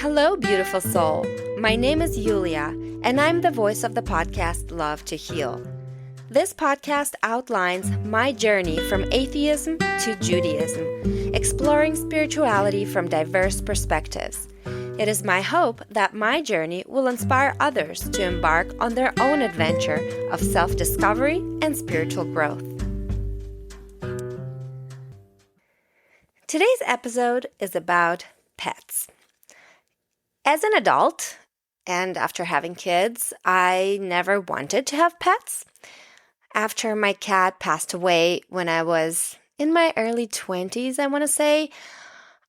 Hello, beautiful soul. My name is Yulia, and I'm the voice of the podcast Love to Heal. This podcast outlines my journey from atheism to Judaism, exploring spirituality from diverse perspectives. It is my hope that my journey will inspire others to embark on their own adventure of self-discovery and spiritual growth. Today's episode is about pets. As an adult, and after having kids, I never wanted to have pets. After my cat passed away when I was in my early 20s, I want to say,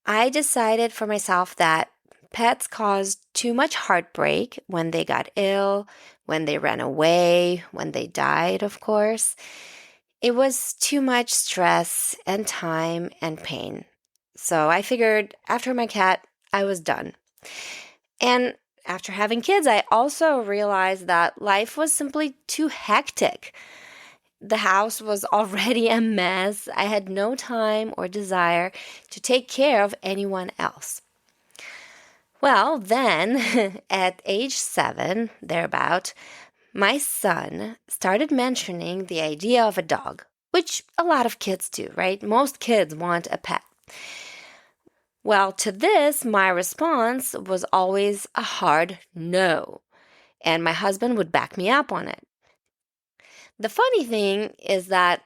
I decided for myself that pets caused too much heartbreak when they got ill, when they ran away, when they died, of course. It was too much stress and time and pain. So I figured after my cat, I was done. And after having kids, I also realized that life was simply too hectic. The house was already a mess. I had no time or desire to take care of anyone else. Well, then, at age 7, thereabout, my son started mentioning the idea of a dog, which a lot of kids do, right? Most kids want a pet. Well, to this, my response was always a hard no, and my husband would back me up on it. The funny thing is that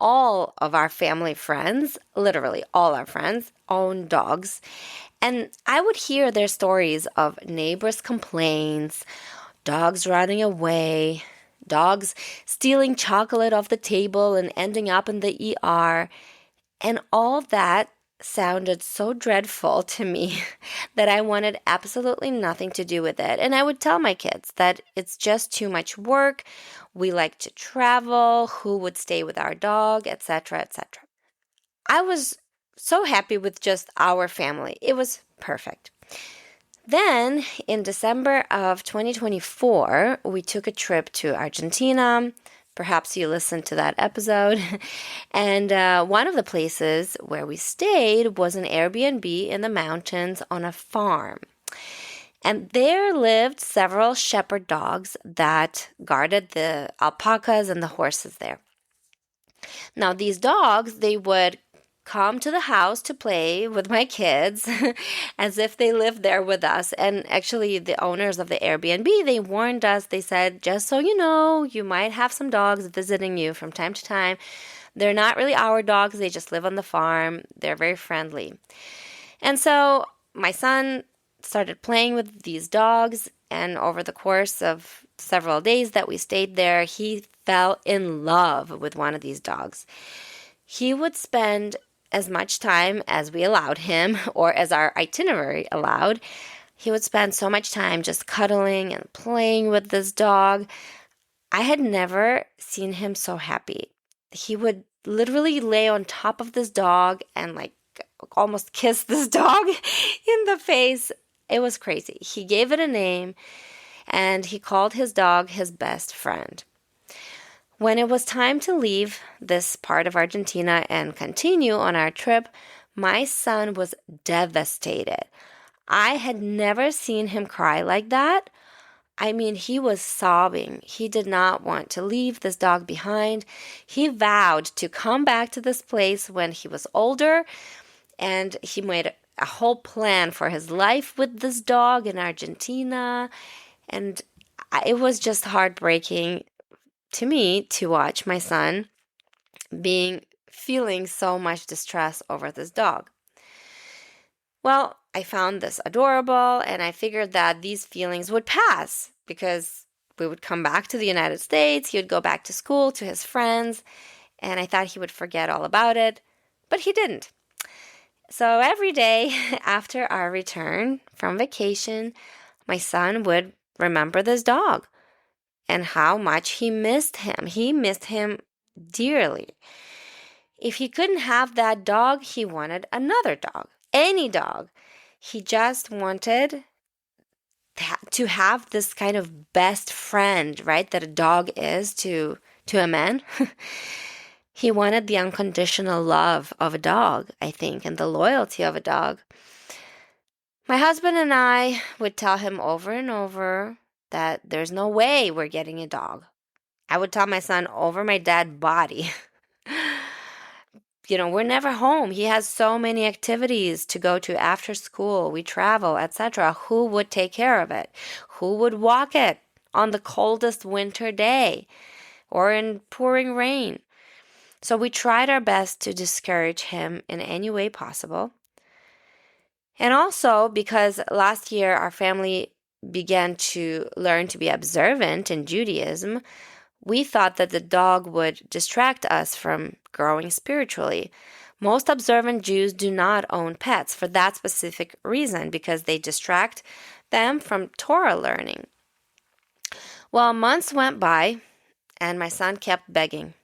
all of our family friends, literally all our friends, own dogs, and I would hear their stories of neighbors' complaints, dogs running away, dogs stealing chocolate off the table and ending up in the ER, and all that sounded so dreadful to me that I wanted absolutely nothing to do with it. And I would tell my kids that it's just too much work. We like to travel, who would stay with our dog, etc., etc. I was so happy with just our family. It was perfect. Then in December of 2024, we took a trip to Argentina. Perhaps you listened to that episode. And one of the places where we stayed was an Airbnb in the mountains on a farm. And there lived several shepherd dogs that guarded the alpacas and the horses there. Now, these dogs, they would come to the house to play with my kids as if they lived there with us. And actually, the owners of the Airbnb, they warned us. They said, just so you know, you might have some dogs visiting you from time to time. They're not really our dogs. They just live on the farm. They're very friendly. And so my son started playing with these dogs. And over the course of several days that we stayed there, he fell in love with one of these dogs. He would spend as much time as we allowed him, or as our itinerary allowed. He would spend so much time just cuddling and playing with this dog. I had never seen him so happy. He would literally lay on top of this dog and almost kiss this dog in the face. It was crazy. He gave it a name, and he called his dog his best friend. When it was time to leave this part of Argentina and continue on our trip, my son was devastated. I had never seen him cry like that. I mean, he was sobbing. He did not want to leave this dog behind. He vowed to come back to this place when he was older, and he made a whole plan for his life with this dog in Argentina. And it was just heartbreaking to me to watch my son feeling so much distress over this dog. Well, I found this adorable, and I figured that these feelings would pass because we would come back to the United States, he would go back to school, to his friends, and I thought he would forget all about it, but he didn't. So every day after our return from vacation, my son would remember this dog and how much he missed him. He missed him dearly. If he couldn't have that dog, he wanted another dog, any dog. He just wanted to have this kind of best friend, right, that a dog is to a man. He wanted the unconditional love of a dog, I think, and the loyalty of a dog. My husband and I would tell him over and over that there's no way we're getting a dog. I would tell my son over my dead body. We're never home. He has so many activities to go to after school. We travel, etc. Who would take care of it? Who would walk it on the coldest winter day or in pouring rain? So we tried our best to discourage him in any way possible. And also because last year our family began to learn to be observant in Judaism, we thought that the dog would distract us from growing spiritually. Most observant Jews do not own pets for that specific reason, because they distract them from Torah learning. Well, months went by, and my son kept begging.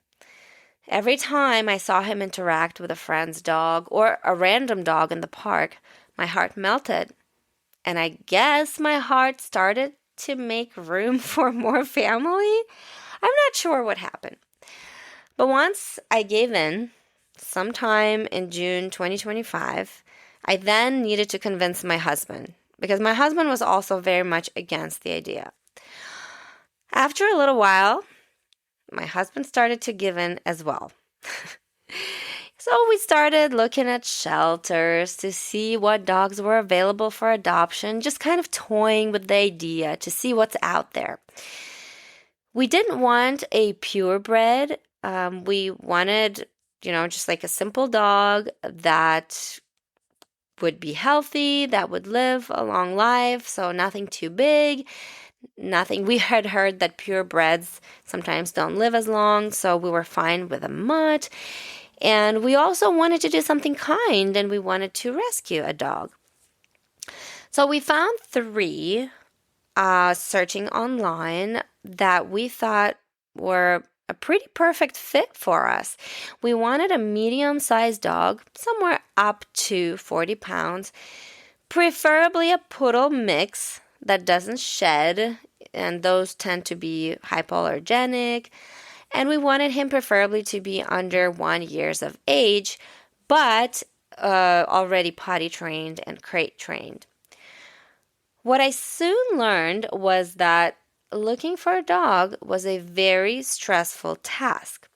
Every time I saw him interact with a friend's dog or a random dog in the park, my heart melted. And I guess my heart started to make room for more family. I'm not sure what happened. But once I gave in, sometime in June 2025, I then needed to convince my husband, because my husband was also very much against the idea. After a little while, my husband started to give in as well. So we started looking at shelters to see what dogs were available for adoption, just kind of toying with the idea to see what's out there. We didn't want a purebred. We wanted, just like a simple dog that would be healthy, that would live a long life, so nothing too big. Nothing. We had heard that purebreds sometimes don't live as long, so we were fine with a mutt. And we also wanted to do something kind, and we wanted to rescue a dog. So we found 3 searching online that we thought were a pretty perfect fit for us. We wanted a medium-sized dog, somewhere up to 40 pounds, preferably a poodle mix that doesn't shed, and those tend to be hypoallergenic. And we wanted him preferably to be under 1 year of age, but already potty trained and crate trained. What I soon learned was that looking for a dog was a very stressful task.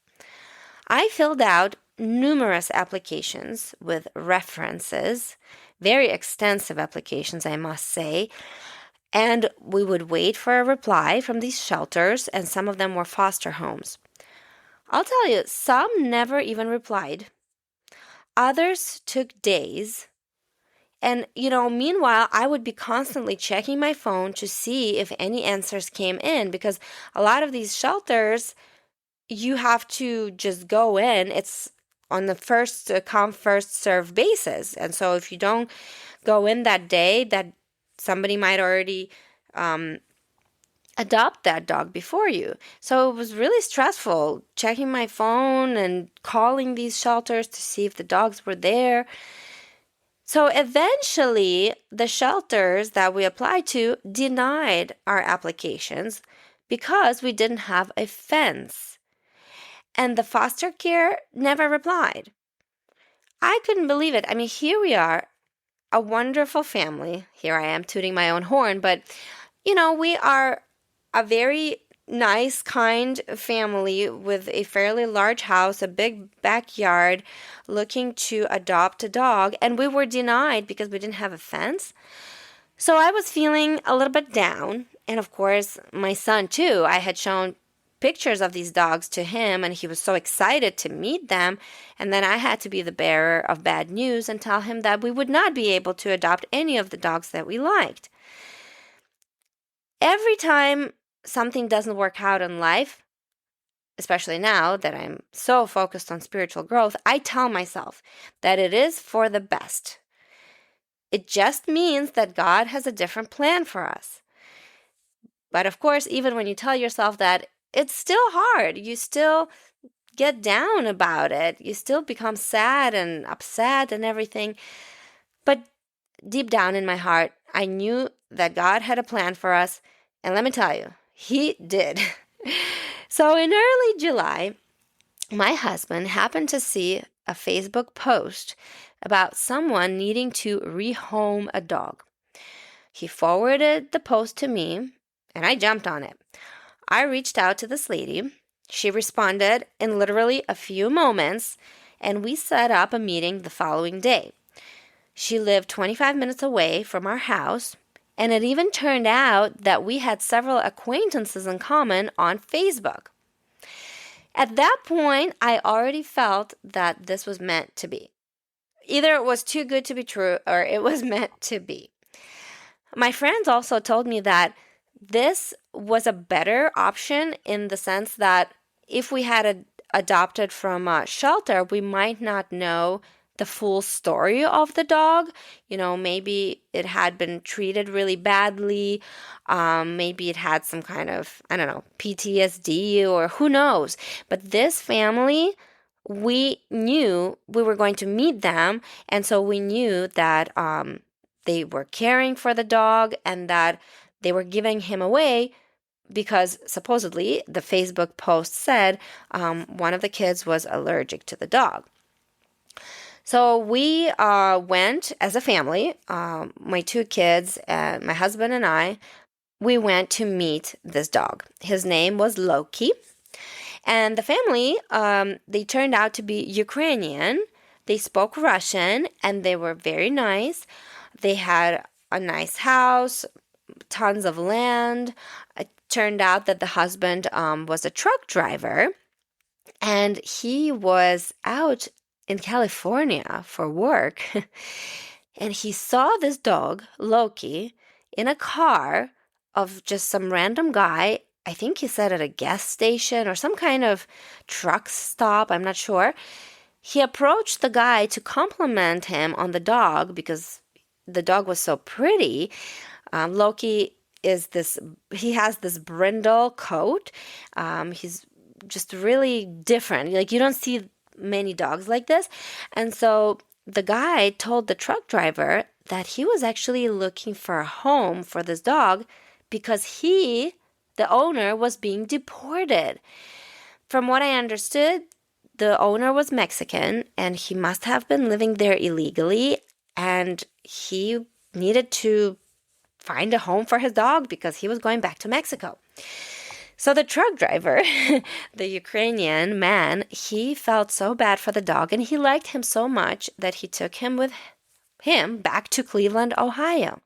I filled out numerous applications with references, very extensive applications, I must say, and we would wait for a reply from these shelters, and some of them were foster homes. I'll tell you, some never even replied. Others took days. And, meanwhile, I would be constantly checking my phone to see if any answers came in, because a lot of these shelters, you have to just go in. It's on the first come, first serve basis. And so if you don't go in that day, that somebody might already adopt that dog before you. So it was really stressful checking my phone and calling these shelters to see if the dogs were there. So eventually, the shelters that we applied to denied our applications because we didn't have a fence. And the foster care never replied. I couldn't believe it. I mean, here we are, a wonderful family. Here I am tooting my own horn, but we are a very nice, kind family with a fairly large house, a big backyard, looking to adopt a dog, and we were denied because we didn't have a fence. So I was feeling a little bit down, and of course, my son too. I had shown pictures of these dogs to him, and he was so excited to meet them, and then I had to be the bearer of bad news and tell him that we would not be able to adopt any of the dogs that we liked. Every time something doesn't work out in life, especially now that I'm so focused on spiritual growth, I tell myself that it is for the best. It just means that God has a different plan for us. But of course, even when you tell yourself that, it's still hard. You still get down about it. You still become sad and upset and everything. But deep down in my heart, I knew that God had a plan for us. And let me tell you, He did. So in early July, my husband happened to see a Facebook post about someone needing to rehome a dog. He forwarded the post to me, and I jumped on it. I reached out to this lady. She responded in literally a few moments, and we set up a meeting the following day. She lived 25 minutes away from our house, and it even turned out that we had several acquaintances in common on Facebook. At that point, I already felt that this was meant to be. Either it was too good to be true or it was meant to be. My friends also told me that this was a better option in the sense that if we had adopted from a shelter, we might not know the full story of the dog. Maybe it had been treated really badly. Maybe it had some kind of, PTSD or who knows. But this family, we knew we were going to meet them. And so we knew that they were caring for the dog and that they were giving him away because supposedly the Facebook post said one of the kids was allergic to the dog. So we went as a family, my two kids, and my husband and I, we went to meet this dog. His name was Loki. And the family, they turned out to be Ukrainian. They spoke Russian, and they were very nice. They had a nice house, tons of land. It turned out that the husband was a truck driver, and he was out in California for work. And he saw this dog, Loki, in a car of just some random guy. I think he said at a gas station or some kind of truck stop. I'm not sure. He approached the guy to compliment him on the dog because the dog was so pretty. Loki he has this brindle coat. He's just really different. Like, you don't see many dogs like this. And so the guy told the truck driver that he was actually looking for a home for this dog because the owner, was being deported. From what I understood, the owner was Mexican and he must have been living there illegally, and he needed to find a home for his dog because he was going back to Mexico. So the truck driver, the Ukrainian man, he felt so bad for the dog and he liked him so much that he took him with him back to Cleveland, Ohio.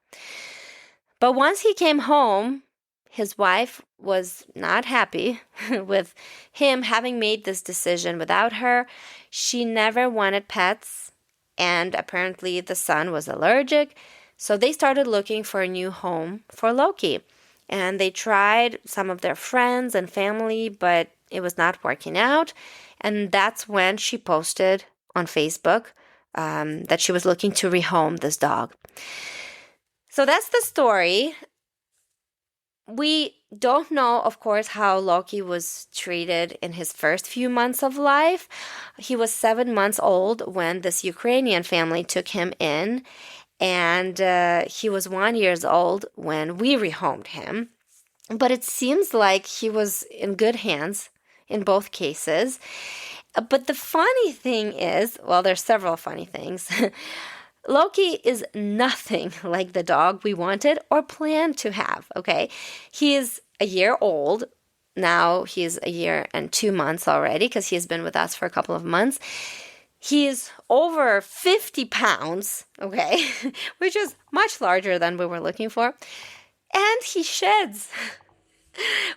But once he came home, his wife was not happy with him having made this decision without her. She never wanted pets, and apparently the son was allergic. So they started looking for a new home for Loki. And they tried some of their friends and family, but it was not working out. And that's when she posted on Facebook that she was looking to rehome this dog. So that's the story. We don't know, of course, how Loki was treated in his first few months of life. He was 7 months old when this Ukrainian family took him in. And he was 1 year old when we rehomed him. But it seems like he was in good hands in both cases. But the funny thing is, well, there's several funny things. Loki is nothing like the dog we wanted or planned to have, okay? He is a year old. Now he's a year and 2 months already because he's been with us for a couple of months. He's over 50 pounds, okay, which is much larger than we were looking for. And he sheds,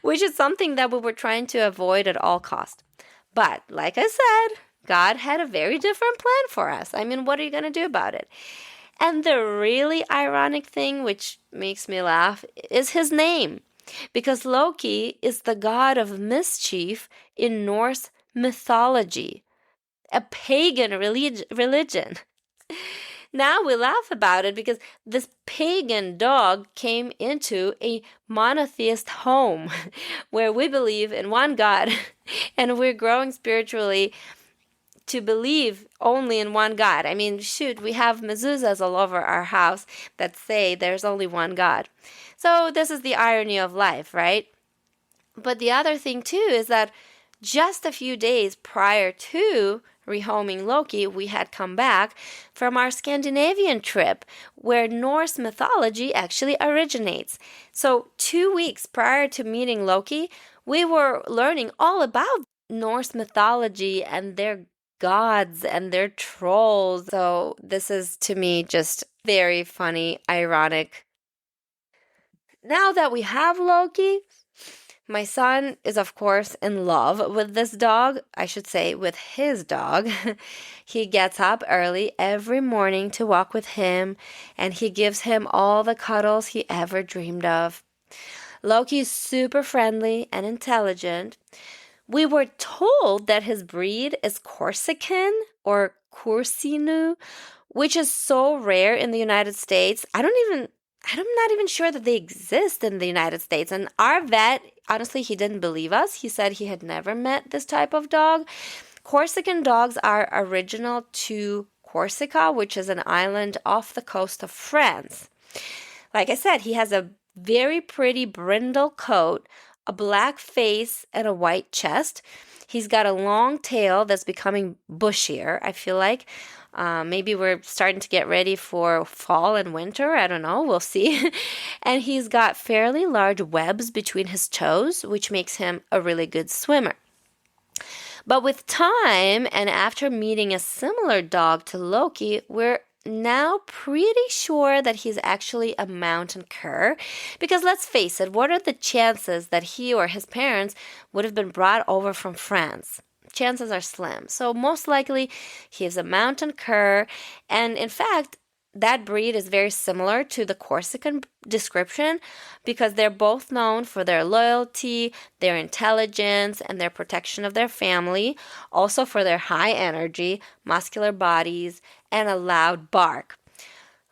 which is something that we were trying to avoid at all costs. But like I said, God had a very different plan for us. I mean, what are you going to do about it? And the really ironic thing, which makes me laugh, is his name. Because Loki is the god of mischief in Norse mythology, a pagan religion. Now we laugh about it because this pagan dog came into a monotheist home where we believe in one God and we're growing spiritually to believe only in one God. I mean, shoot, we have mezuzahs all over our house that say there's only one God. So this is the irony of life, right? But the other thing too is that just a few days prior to rehoming Loki, we had come back from our Scandinavian trip where Norse mythology actually originates. So, 2 weeks prior to meeting Loki, we were learning all about Norse mythology and their gods and their trolls. So, this is to me just very funny, ironic. Now that we have Loki, my son is, of course, in love with this dog. I should say, with his dog. He gets up early every morning to walk with him, and he gives him all the cuddles he ever dreamed of. Loki is super friendly and intelligent. We were told that his breed is Corsican or corsinu, which is so rare in the United States. I'm not even sure that they exist in the United States. And our vet, honestly, he didn't believe us. He said he had never met this type of dog. Corsican dogs are original to Corsica, which is an island off the coast of France. Like I said, he has a very pretty brindle coat, a black face, and a white chest. He's got a long tail that's becoming bushier, I feel like. Maybe we're starting to get ready for fall and winter. I don't know. We'll see. And he's got fairly large webs between his toes, which makes him a really good swimmer. But with time and after meeting a similar dog to Loki, we're now pretty sure that he's actually a mountain cur. Because let's face it, what are the chances that he or his parents would have been brought over from France? Chances are slim. So most likely he is a mountain cur. And in fact, that breed is very similar to the Corsican description because they're both known for their loyalty, their intelligence, and their protection of their family, also for their high energy, muscular bodies, and a loud bark.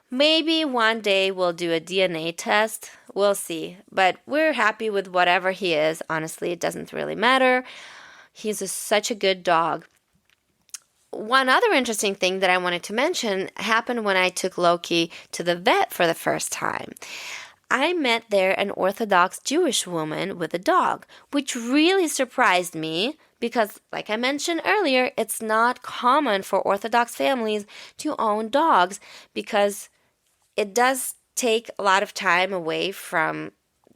Maybe one day we'll do a DNA test. We'll see. But we're happy with whatever he is. Honestly, it doesn't really matter. He's such a good dog. One other interesting thing that I wanted to mention happened when I took Loki to the vet for the first time. I met there an Orthodox Jewish woman with a dog, which really surprised me because, like I mentioned earlier, it's not common for Orthodox families to own dogs because it does take a lot of time away from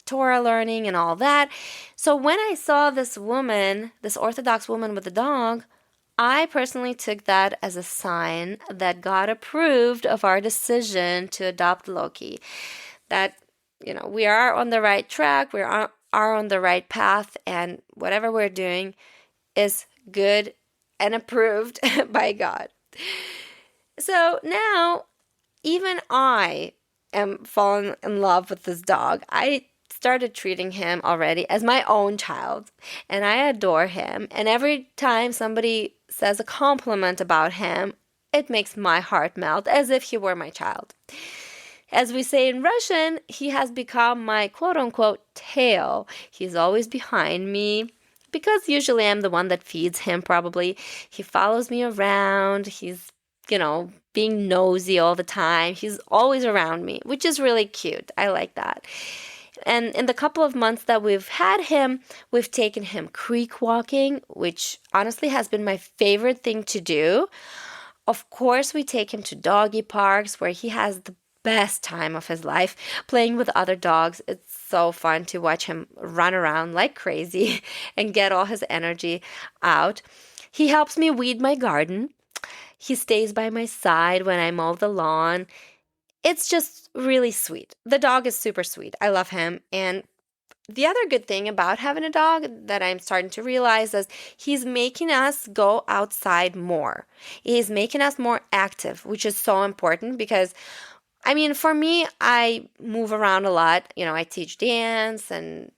Torah learning and all that. So when I saw this woman, this Orthodox woman with a dog, I personally took that as a sign that God approved of our decision to adopt Loki. That, we are on the right track, we are on the right path, and whatever we're doing is good and approved by God. So now, even I am falling in love with this dog. I started treating him already as my own child, and I adore him. And every time somebody says a compliment about him, it makes my heart melt as if he were my child. As we say in Russian, he has become my quote-unquote tail. He's always behind me because usually I'm the one that feeds him probably. He follows me around. He's, being nosy all the time. He's always around me, which is really cute. I like that. And in the couple of months that we've had him, we've taken him creek walking, which honestly has been my favorite thing to do. Of course, we take him to doggy parks where he has the best time of his life playing with other dogs. It's so fun to watch him run around like crazy and get all his energy out. He helps me weed my garden. He stays by my side when I mow the lawn. It's just really sweet. The dog is super sweet. I love him. And the other good thing about having a dog that I'm starting to realize is he's making us go outside more. He's making us more active, which is so important because, for me, I move around a lot. I teach dance and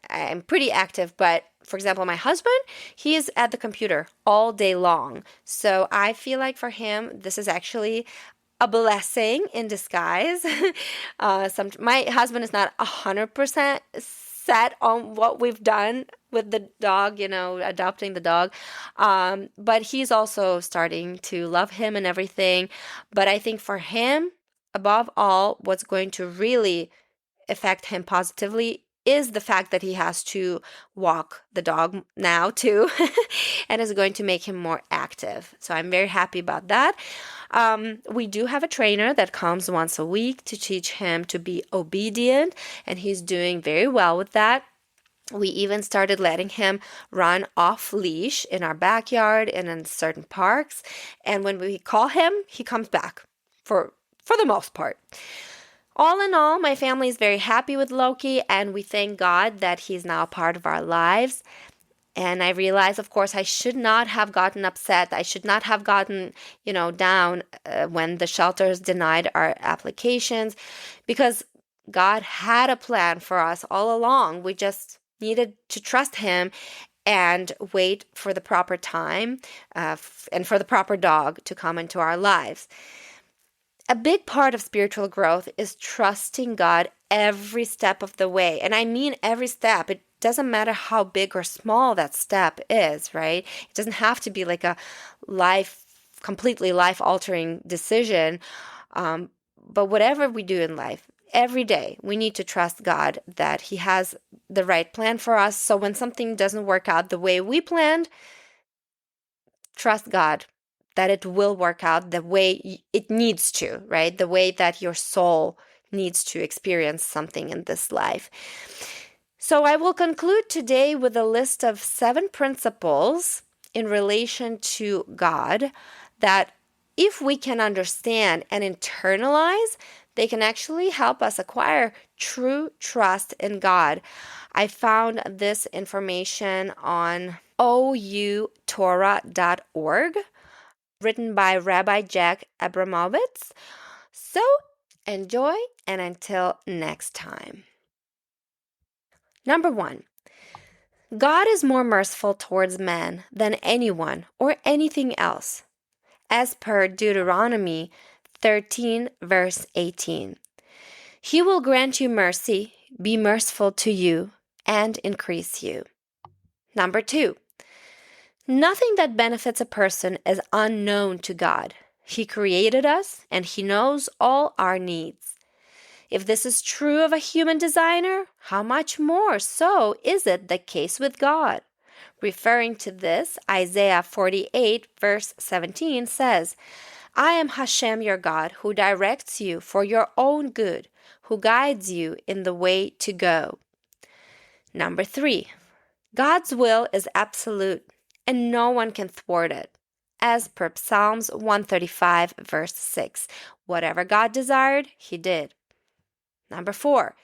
I'm pretty active, but for example, my husband, he is at the computer all day long. So I feel like for him, this is actually a blessing in disguise. My husband is not 100% set on what we've done with the dog, adopting the dog. But he's also starting to love him and everything. But I think for him, above all, what's going to really affect him positively is the fact that he has to walk the dog now too, and is going to make him more active. So I'm very happy about that. We do have a trainer that comes once a week to teach him to be obedient, and he's doing very well with that. We even started letting him run off leash in our backyard and in certain parks. And when we call him, he comes back for the most part. All in all, my family is very happy with Loki, and we thank God that he's now a part of our lives. And I realize, of course, I should not have gotten upset. I should not have gotten, down when the shelters denied our applications, because God had a plan for us all along. We just needed to trust him and wait for the proper time and for the proper dog to come into our lives. A big part of spiritual growth is trusting God every step of the way. And I mean every step. It doesn't matter how big or small that step is, right? It doesn't have to be like a completely life-altering decision. But whatever we do in life, every day, we need to trust God that he has the right plan for us. So when something doesn't work out the way we planned, trust God that it will work out the way it needs to, right? The way that your soul needs to experience something in this life. So I will conclude today with a list of 7 principles in relation to God that, if we can understand and internalize, they can actually help us acquire true trust in God. I found this information on outorah.org, written by Rabbi Jack Abramovitz. So enjoy, and until next time. Number 1, God is more merciful towards men than anyone or anything else, as per Deuteronomy 13, verse 18. He will grant you mercy, be merciful to you, and increase you. Number 2, nothing that benefits a person is unknown to God. He created us, and he knows all our needs. If this is true of a human designer, how much more so is it the case with God? Referring to this, Isaiah 48, verse 17 says, I am Hashem your God, who directs you for your own good, who guides you in the way to go. Number 3, God's will is absolute, and no one can thwart it. As per Psalms 135, verse 6, whatever God desired, he did. Number 4,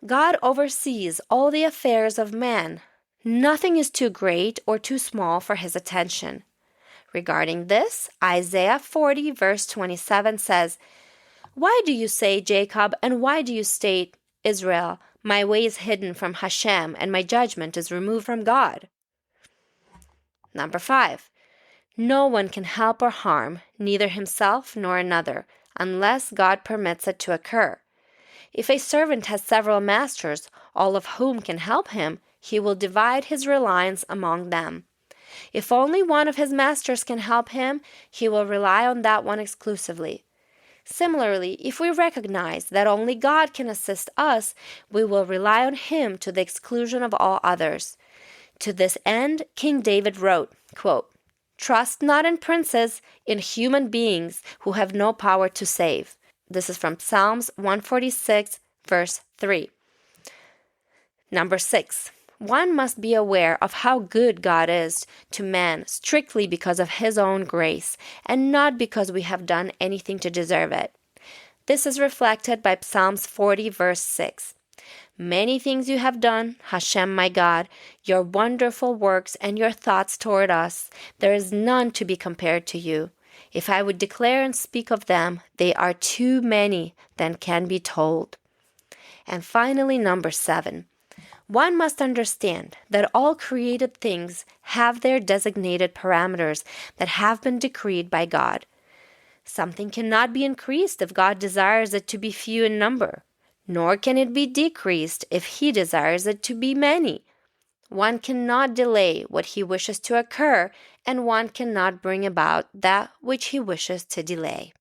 God oversees all the affairs of man. Nothing is too great or too small for his attention. Regarding this, Isaiah 40, verse 27 says, Why do you say, Jacob, and why do you state, Israel, my way is hidden from Hashem, and my judgment is removed from God? Number 5, no one can help or harm, neither himself nor another, unless God permits it to occur. If a servant has several masters, all of whom can help him, he will divide his reliance among them. If only one of his masters can help him, he will rely on that one exclusively. Similarly, if we recognize that only God can assist us, we will rely on him to the exclusion of all others. To this end, King David wrote, quote, Trust not in princes, in human beings who have no power to save. This is from Psalms 146, verse 3. Number 6, one must be aware of how good God is to man strictly because of his own grace, and not because we have done anything to deserve it. This is reflected by Psalms 40, verse 6. Many things you have done, Hashem my God, your wonderful works and your thoughts toward us, there is none to be compared to you. If I would declare and speak of them, they are too many than can be told. And finally, number 7. One must understand that all created things have their designated parameters that have been decreed by God. Something cannot be increased if God desires it to be few in number, nor can it be decreased if he desires it to be many. One cannot delay what he wishes to occur, and one cannot bring about that which he wishes to delay.